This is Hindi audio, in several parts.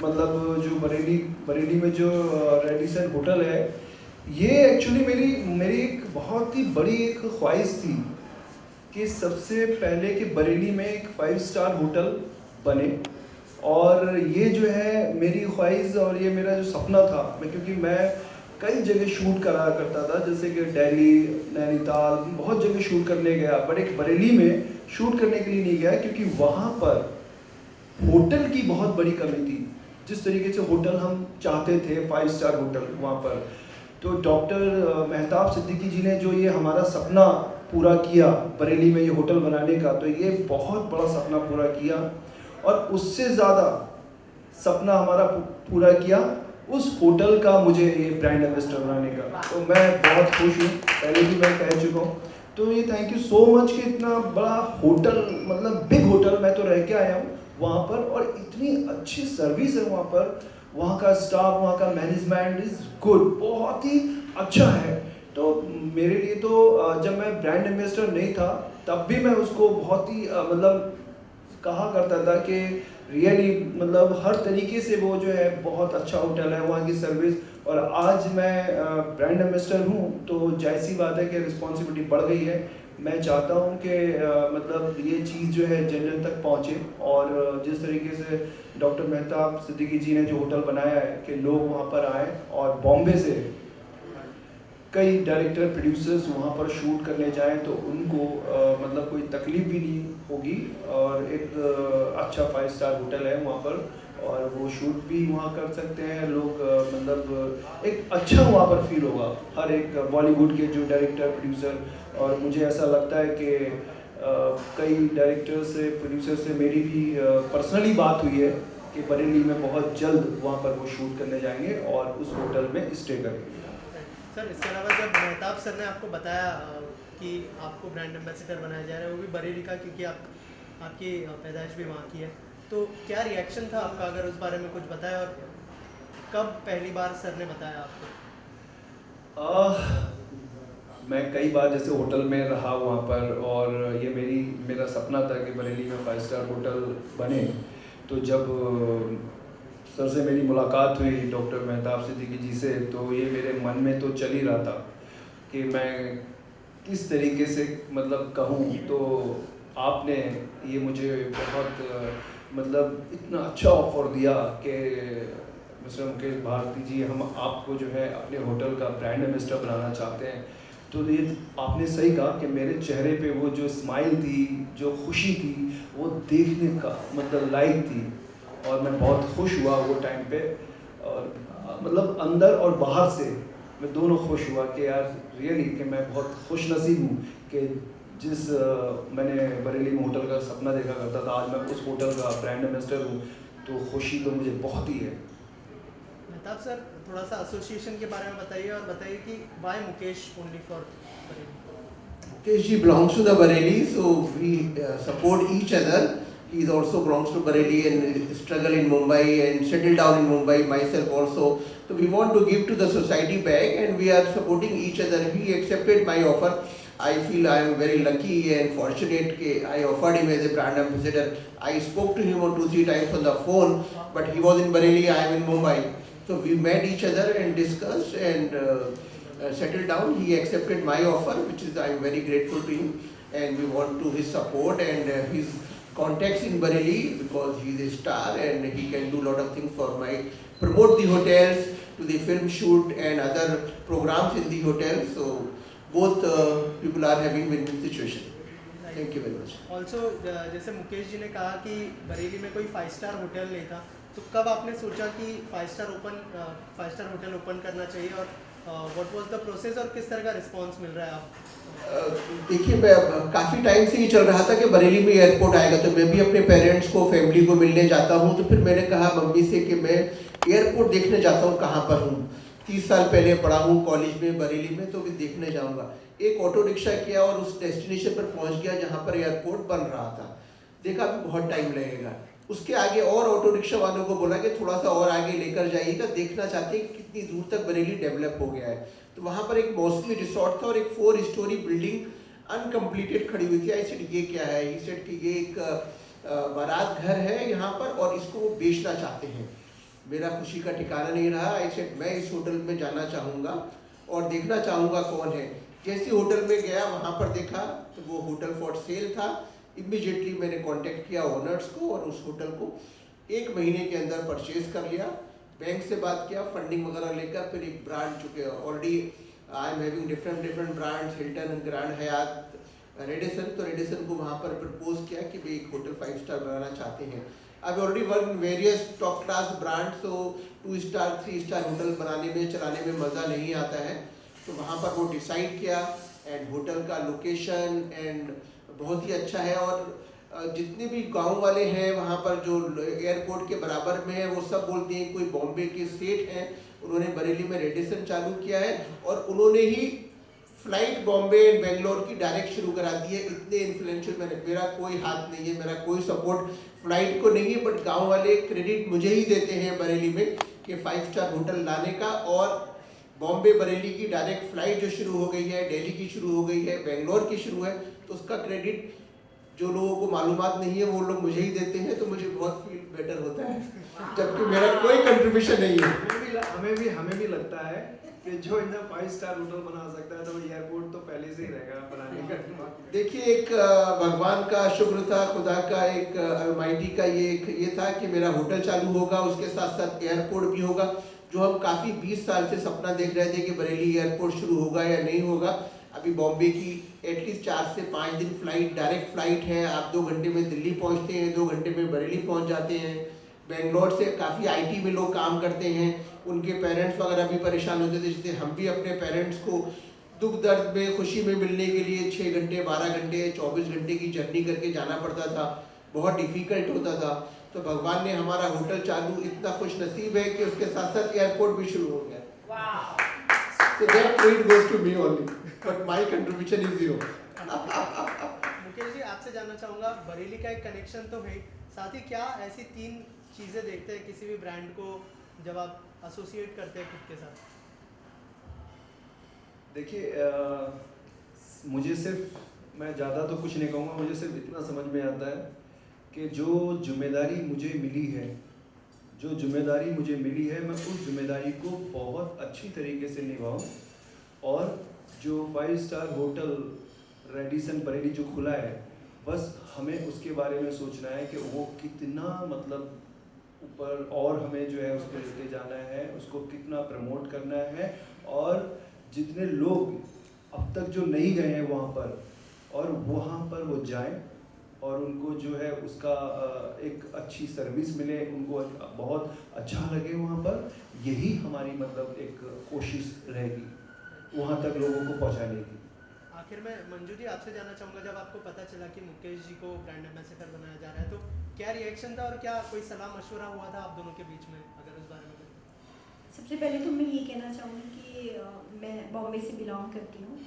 मतलब जो बरेली में जो रेडिसन होटल है, ये एक्चुअली मेरी एक बहुत ही बड़ी एक ख्वाहिश थी कि सबसे पहले कि बरेली में एक 5 स्टार होटल बने। और ये जो है मेरी ख्वाहिश और ये मेरा जो सपना था, क्योंकि मैं कई जगह शूट करा करता था, जैसे कि दिल्ली, नैनीताल, बहुत जगह शूट करने गया, बट एक बरेली में शूट करने के लिए नहीं गया क्योंकि वहाँ पर होटल की बहुत बड़ी कमी थी। जिस तरीके से होटल हम चाहते थे, 5 स्टार होटल वहाँ पर, तो डॉक्टर मेहताब सिद्दीकी जी ने जो ये हमारा सपना पूरा किया बरेली में ये होटल बनाने का, तो ये बहुत बड़ा सपना पूरा किया। और उससे ज़्यादा सपना हमारा पूरा किया उस होटल का, मुझे ये ब्रांड एम्बेसडर बनाने का। तो मैं बहुत खुश हूँ, पहले भी मैं कह चुका हूँ। तो ये थैंक यू सो मच कि इतना बड़ा होटल, मतलब बिग होटल, मैं तो रह के आया हूँ वहाँ पर, और इतनी अच्छी सर्विस है वहाँ पर, वहाँ का स्टाफ, वहाँ का मैनेजमेंट इज़ गुड, बहुत ही अच्छा है। तो मेरे लिए तो जब मैं ब्रांड एम्बेसडर नहीं था तब भी मैं उसको बहुत ही मतलब कहा करता था कि रियली मतलब हर तरीके से वो जो है बहुत अच्छा होटल है, वहाँ की सर्विस। और आज मैं ब्रांड एम्बेसडर हूँ तो जाहिर सी बात है कि रिस्पॉन्सिबिलिटी बढ़ गई है। मैं चाहता हूँ कि मतलब ये चीज़ जो है जन जन तक पहुँचे, और जिस तरीके से डॉक्टर मेहताब सिद्दीकी जी ने जो होटल बनाया है कि लोग वहाँ पर आए, और बॉम्बे से कई डायरेक्टर प्रोड्यूसर्स वहाँ पर शूट करने जाएं तो उनको मतलब कोई तकलीफ भी नहीं होगी। और एक अच्छा 5 स्टार होटल है वहाँ पर, और वो शूट भी वहाँ कर सकते हैं लोग। मतलब एक अच्छा वहाँ पर फील होगा हर एक बॉलीवुड के जो डायरेक्टर प्रोड्यूसर। और मुझे ऐसा लगता है कि कई डायरेक्टर से, प्रोड्यूसर से मेरी भी पर्सनली बात हुई है कि बरेली में बहुत जल्द वहाँ पर वो शूट करने जाएंगे और उस होटल में स्टे करेंगे। सर, इसके अलावा जब मेहताब सर ने आपको बताया कि आपको ब्रांड एम्बेसडर बनाया जा रहा है, वो भी बरेली का, क्योंकि आपकी पैदाइश भी वहाँ की है, तो क्या रिएक्शन था आपका, अगर उस बारे में कुछ बताया, और कब पहली बार सर ने बताया आपको? मैं कई बार जैसे होटल में रहा वहाँ पर, और ये मेरा सपना था कि बरेली में 5 स्टार होटल बने। तो जब सर से मेरी मुलाकात हुई डॉक्टर मेहताब सिद्दीकी जी से, तो ये मेरे मन में तो चल ही रहा था कि मैं किस तरीके से मतलब कहूँ। तो आपने ये मुझे बहुत मतलब इतना अच्छा ऑफ़र दिया कि मिस्टर मुकेश भारती जी, हम आपको जो है अपने होटल का ब्रांड एम्बेसडर बनाना चाहते हैं। तो ये आपने सही कहा कि मेरे चेहरे पे वो जो स्माइल थी, जो खुशी थी, वो देखने का मतलब लायक थी। और मैं बहुत खुश हुआ वो टाइम पे, और मतलब अंदर और बाहर से मैं दोनों खुश हुआ कि यार रियली कि मैं बहुत खुश नसीब हूँ कि जिस मैंने बरेली में होटल का सपना देखा करता था, आज मैं उस होटल का ब्रांड एम्बेसडर हूँ। तो खुशी तो मुझे बहुत ही है। मेहताब सर, थोड़ा सा एसोसिएशन के बारे में बताइए, और बताइए कि why Mukesh only for Bareilly? Mukesh ji belongs to the Bareilly, so we support each other. He is also belongs to Bareilly and struggle in Mumbai and settle down in Mumbai. Myself also. So we want to give to the society back, and we are supporting each other. He accepted my offer. I feel I am very lucky and fortunate that I offered him as a brand ambassador. I spoke to him on 2-3 times on the phone, but he was in Bareilly, I am in Mumbai. So we met each other and discussed and settled down. He accepted my offer, which is I am very grateful to him, and we want to his support and his contacts in Bareilly, because he is a star and he can do lot of things for my promote the hotels to the film shoot and other programs in the hotel. So both people are having win-win situation. Thank you very much. Also जैसे मुकेश जी ने कहा कि बरेली में कोई 5 स्टार होटल नहीं था, तो कब आपने सोचा कि 5 स्टार होटल ओपन करना चाहिए, और व्हाट वाज द प्रोसेस, और किस तरह का रिस्पांस मिल रहा है आप? देखिए, मैं काफ़ी टाइम से ये चल रहा था कि बरेली में एयरपोर्ट आएगा, तो मैं भी अपने पेरेंट्स को, फैमिली को मिलने जाता हूँ। तो फिर मैंने कहा मम्मी से कि मैं एयरपोर्ट देखने जाता हूँ, कहाँ पर हूँ। 30 साल पहले पढ़ा हूँ कॉलेज में बरेली में, तो भी देखने जाऊँगा। एक ऑटो रिक्शा किया और उस डेस्टिनेशन पर पहुँच गया जहाँ पर एयरपोर्ट बन रहा था। देखा भी बहुत टाइम लगेगा। उसके आगे और ऑटो रिक्शा वालों को बोला कि थोड़ा सा और आगे लेकर जाइएगा, देखना चाहते हैं कितनी दूर तक बरेली डेवलप हो गया है। तो वहाँ पर एक मौसमी रिसोर्ट था और एक 4 स्टोरी बिल्डिंग अनकम्प्लीटेड खड़ी हुई थी। आई सेड ये क्या है? ये सेड कि ये एक बारात घर है यहाँ पर और इसको वो बेचना चाहते हैं। मेरा खुशी का ठिकाना नहीं रहा। आई सेड मैं इस होटल में जाना चाहूँगा और देखना चाहूँगा कौन है। जैसे होटल में गया वहाँ पर देखा तो वो होटल फॉर सेल था। इमीडिएटली मैंने कांटेक्ट किया ओनर्स को और उस होटल को 1 महीने के अंदर परचेज कर लिया। बैंक से बात किया, फंडिंग वगैरह लेकर फिर एक ब्रांड चुके already I am having different brands, Hilton, Grand Hyatt, Radisson. तो रेडिसन को वहाँ पर प्रपोज किया कि भाई एक होटल 5 स्टार बनाना चाहते हैं। I already work in various top class brand, तो 2 स्टार 3 स्टार होटल बनाने में चलाने में मज़ा नहीं आता है। तो वहाँ पर वो डिसाइड किया एंड होटल का लोकेशन एंड बहुत ही अच्छा है। और जितने भी गांव वाले हैं वहाँ पर जो एयरपोर्ट के बराबर में है वो सब बोलते हैं कोई बॉम्बे के सेठ हैं, उन्होंने बरेली में रेडिसन चालू किया है और उन्होंने ही फ्लाइट बॉम्बे एंड बेंगलोर की डायरेक्ट शुरू करा दी है। इतने इन्फ्लुएंशियल मेरा कोई हाथ नहीं है, मेरा कोई सपोर्ट फ्लाइट को नहीं है, बट गांव वाले क्रेडिट मुझे ही देते हैं बरेली में कि 5 स्टार होटल लाने का। और बॉम्बे बरेली की डायरेक्ट फ्लाइट जो शुरू हो गई है, दिल्ली की शुरू हो गई है, बेंगलोर की शुरू है, तो उसका क्रेडिट जो लोगों को मालूमात नहीं है वो लोग मुझे ही देते हैं। तो मुझे बहुत फील बेटर होता है जबकि मेरा कोई कंट्रीब्यूशन नहीं है। हमें भी लगता है कि जो इतना 5 स्टार होटल बना सकता है तो एयरपोर्ट तो पहले से ही रहेगा बनाने का। देखिए एक भगवान का शुक्र था, खुदा का एक अलमाइटी का ये था कि मेरा होटल चालू होगा, उसके साथ साथ एयरपोर्ट भी होगा, जो हम काफ़ी 20 साल से सपना देख रहे थे कि बरेली एयरपोर्ट शुरू होगा या नहीं होगा। अभी बॉम्बे की एटलीस्ट 4 से 5 दिन फ्लाइट, डायरेक्ट फ्लाइट है, आप 2 घंटे में दिल्ली पहुंचते हैं, 2 घंटे में बरेली पहुंच जाते हैं। बेंगलोर से काफ़ी आईटी में लोग काम करते हैं, उनके पेरेंट्स वगैरह भी परेशान होते थे, जैसे हम भी अपने पेरेंट्स को दुख दर्द में खुशी में मिलने के लिए 6 घंटे 12 घंटे 24 घंटे की जर्नी करके जाना पड़ता था, बहुत डिफ़िकल्ट होता था। तो भगवान ने हमारा होटल चालू, इतना खुश नसीब है कि उसके साथ साथ एयरपोर्ट भी शुरू हो गया। So that credit goes to me only, but my contribution is zero. Mukesh ji आपसे जानना चाहूँगा, बरेली का एक कनेक्शन तो है, साथ ही क्या ऐसी 3 चीज़ें देखते हैं किसी भी ब्रांड को जब आप एसोसिएट करते हैं खुद के साथ? देखिए मुझे सिर्फ, मैं ज़्यादा तो कुछ नहीं कहूँगा, मुझे सिर्फ इतना समझ में आता है कि जो जिम्मेदारी मुझे मिली है, मैं उस जिम्मेदारी को बहुत अच्छी तरीके से निभाऊं। और जो 5 स्टार होटल रेडिसन बरेली जो खुला है, बस हमें उसके बारे में सोचना है कि वो कितना मतलब ऊपर और हमें जो है उसको लेके जाना है, उसको कितना प्रमोट करना है, और जितने लोग अब तक जो नहीं गए हैं वहाँ पर, और वहाँ पर वो जाएं और उनको जो है उसका एक अच्छी सर्विस मिले, उनको बहुत अच्छा लगे वहाँ पर। यही हमारी मतलब एक कोशिश रहेगी वहाँ तक लोगों को पहुँचाने की। आखिर में मंजू जी आपसे जानना चाहूँगा, जब आपको पता चला कि मुकेश जी को ब्रांड एम्बेसडर बनाया जा रहा है, तो क्या रिएक्शन था और क्या कोई सलाह मशवरा हुआ था आप दोनों के बीच में, अगर उस बारे में? सबसे पहले तो मैं ये कहना चाहूँगी कि मैं बॉम्बे से बिलोंग करती हूँ,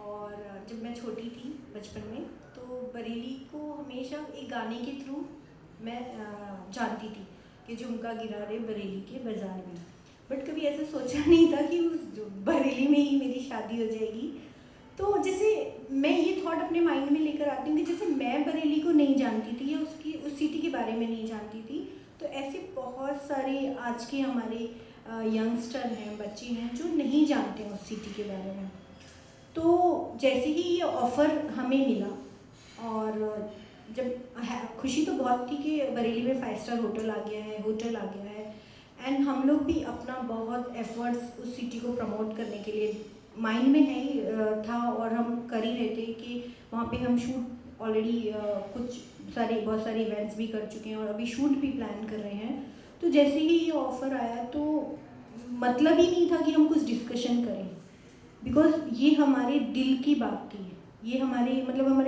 और जब मैं छोटी थी बचपन में, तो बरेली को हमेशा एक गाने के थ्रू मैं जानती थी कि झुमका गिरा रे बरेली के बाज़ार में, बट कभी ऐसा सोचा नहीं था कि उस बरेली में ही मेरी शादी हो जाएगी। तो जैसे मैं ये थॉट अपने माइंड में लेकर आती हूँ कि जैसे मैं बरेली को नहीं जानती थी या उस सिटी के बारे में नहीं जानती थी, तो ऐसे बहुत सारे आज के हमारे यंगस्टर हैं, बच्चे हैं जो नहीं जानते हैं उस सिटी के बारे में। तो जैसे ही ये ऑफ़र हमें मिला, और जब खुशी तो बहुत थी कि बरेली में 5 स्टार होटल आ गया है, एंड हम लोग भी अपना बहुत एफर्ट्स उस सिटी को प्रमोट करने के लिए माइंड में है ही था, और हम कर ही रहे थे कि वहाँ पे हम शूट ऑलरेडी बहुत सारे इवेंट्स भी कर चुके हैं और अभी शूट भी प्लान कर रहे हैं। तो जैसे ही ये ऑफ़र आया तो मतलब ही नहीं था कि हम कुछ डिस्कशन करें, बिकॉज ये हमारे दिल की बात थी, ये हमारे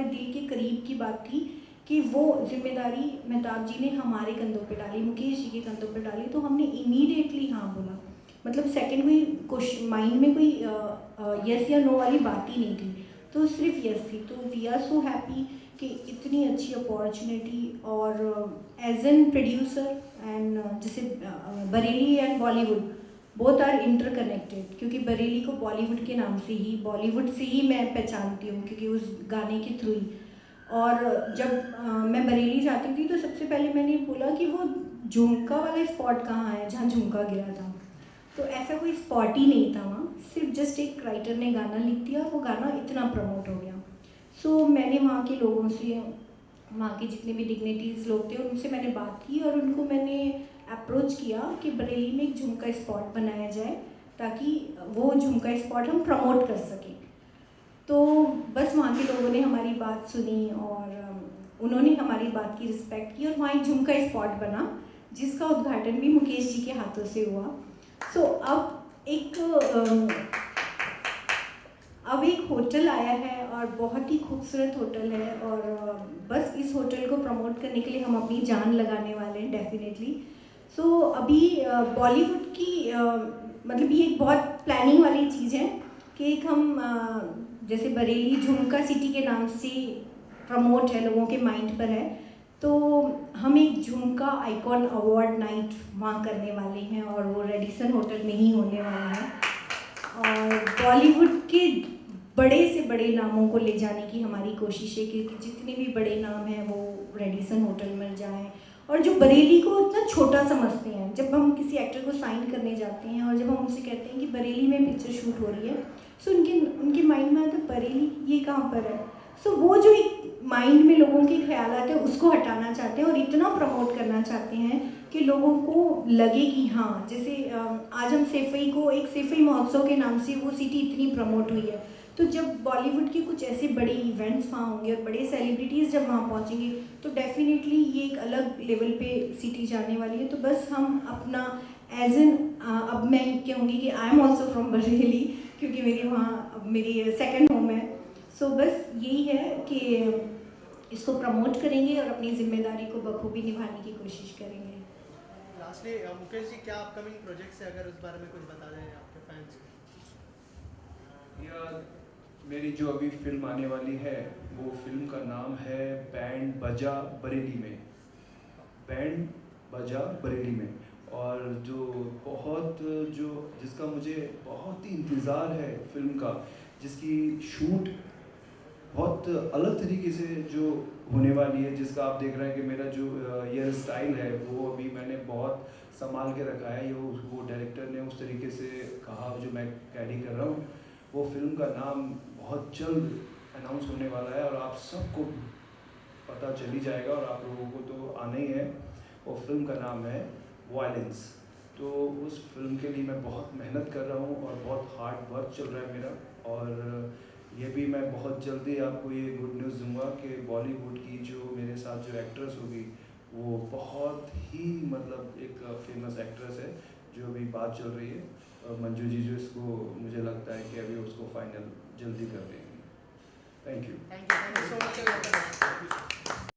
दिल के करीब की बात थी कि वो जिम्मेदारी मेहताब जी ने हमारे कंधों पे डाली, मुकेश जी के कंधों पे डाली, तो हमने इमीडिएटली हाँ बोला। मतलब सेकंड कोई माइंड में कोई यस या नो वाली बात ही नहीं थी, तो सिर्फ यस थी। तो वी आर सो हैप्पी कि इतनी अच्छी अपॉर्चुनिटी, और एज एन प्रोड्यूसर एंड जैसे Bareilly and Bollywood both are interconnected, क्योंकि बरेली को बॉलीवुड के नाम से ही, बॉलीवुड से ही मैं पहचानती हूँ, क्योंकि उस गाने के थ्रू ही। और जब मैं बरेली जाती थी तो सबसे पहले मैंने बोला कि वो झुमका वाला स्पॉट कहाँ है जहाँ झुमका गिरा था। तो ऐसा कोई स्पॉट ही नहीं था वहाँ, सिर्फ जस्ट एक राइटर ने गाना लिख दिया और वो गाना इतना प्रमोट हो गया। सो मैंने वहाँ के लोगों से, वहाँ के जितने भी डिग्निटीज़ लोग थे उनसे मैंने बात की और उनको मैंने अप्रोच किया कि बरेली में एक झुमका स्पॉट बनाया जाए ताकि वो झुमका स्पॉट हम प्रमोट कर सकें। तो बस वहाँ के लोगों ने हमारी बात सुनी और उन्होंने हमारी बात की रिस्पेक्ट की और वहाँ एक झुमका स्पॉट बना जिसका उद्घाटन भी मुकेश जी के हाथों से हुआ। सो अब एक होटल आया है और बहुत ही खूबसूरत होटल है और बस इस होटल को प्रमोट करने के लिए हम अपनी जान लगाने वाले हैं डेफिनेटली। सो अभी बॉलीवुड की मतलब ये एक बहुत प्लानिंग वाली चीज़ है कि एक हम जैसे बरेली झुमका सिटी के नाम से प्रमोट है, लोगों के माइंड पर है, तो हम एक झुमका आइकॉन अवार्ड नाइट वहाँ करने वाले हैं और वो रेडिसन होटल में ही होने वाला है। और बॉलीवुड के बड़े से बड़े नामों को ले जाने की हमारी कोशिश है क्योंकि जितने भी बड़े नाम हैं वो रेडिसन होटल में जाएं। और जो बरेली को इतना छोटा समझते हैं, जब हम किसी एक्टर को साइन करने जाते हैं और जब हम उनसे कहते हैं कि बरेली में पिक्चर शूट हो रही है, सो उनके माइंड में आता है बरेली ये कहाँ पर है। सो वो जो एक माइंड में लोगों के ख्याल आते हैं उसको हटाना चाहते हैं और इतना प्रमोट करना चाहते हैं कि लोगों को लगे कि हाँ, जैसे आज हम सैफई को एक सैफई महोत्सव के नाम से वो सिटी इतनी प्रमोट हुई है, तो जब बॉलीवुड के कुछ ऐसे बड़े इवेंट्स वहाँ होंगे और बड़े सेलिब्रिटीज़ जब वहाँ पहुँचेंगे तो डेफिनेटली ये एक अलग लेवल पे सिटी जाने वाली है। तो बस हम अपना एज एन अब मैं कहूँगी कि I am also from Bareilly क्योंकि मेरी वहाँ अब मेरी सेकेंड होम है। सो बस यही है कि इसको प्रमोट करेंगे और अपनी जिम्मेदारी को बखूबी निभाने की कोशिश करेंगे। लास्टली मुकेश जी, क्या अपकमिंग प्रोजेक्ट्स है, अगर उस बारे में कुछ बता दें आपके फैंस को। या मेरी जो अभी फिल्म आने वाली है वो फिल्म का नाम है बैंड बजा बरेली में, बैंड बजा बरेली में। और जो बहुत जो जिसका मुझे बहुत ही इंतज़ार है फिल्म का, जिसकी शूट बहुत अलग तरीके से जो होने वाली है, जिसका आप देख रहे हैं कि मेरा जो हेयर स्टाइल है वो अभी मैंने बहुत संभाल के रखा है। ये वो डायरेक्टर ने उस तरीके से कहा जो मैं कैरी कर रहा हूँ। वो फिल्म का नाम बहुत जल्द अनाउंस होने वाला है और आप सबको पता चल ही जाएगा और आप लोगों को तो आना ही है। वो फिल्म का नाम है वायलेंस। तो उस फिल्म के लिए मैं बहुत मेहनत कर रहा हूँ और बहुत हार्ड वर्क चल रहा है मेरा। और ये भी मैं बहुत जल्दी आपको ये गुड न्यूज़ दूंगा कि बॉलीवुड की जो मेरे साथ जो एक्ट्रेस होगी वो बहुत ही मतलब एक फेमस एक्ट्रेस है जो अभी बात चल रही है, मंजू जी, जो इसको मुझे लगता है कि अभी उसको फाइनल जल्दी कर देंगे। Thank you thank you so much.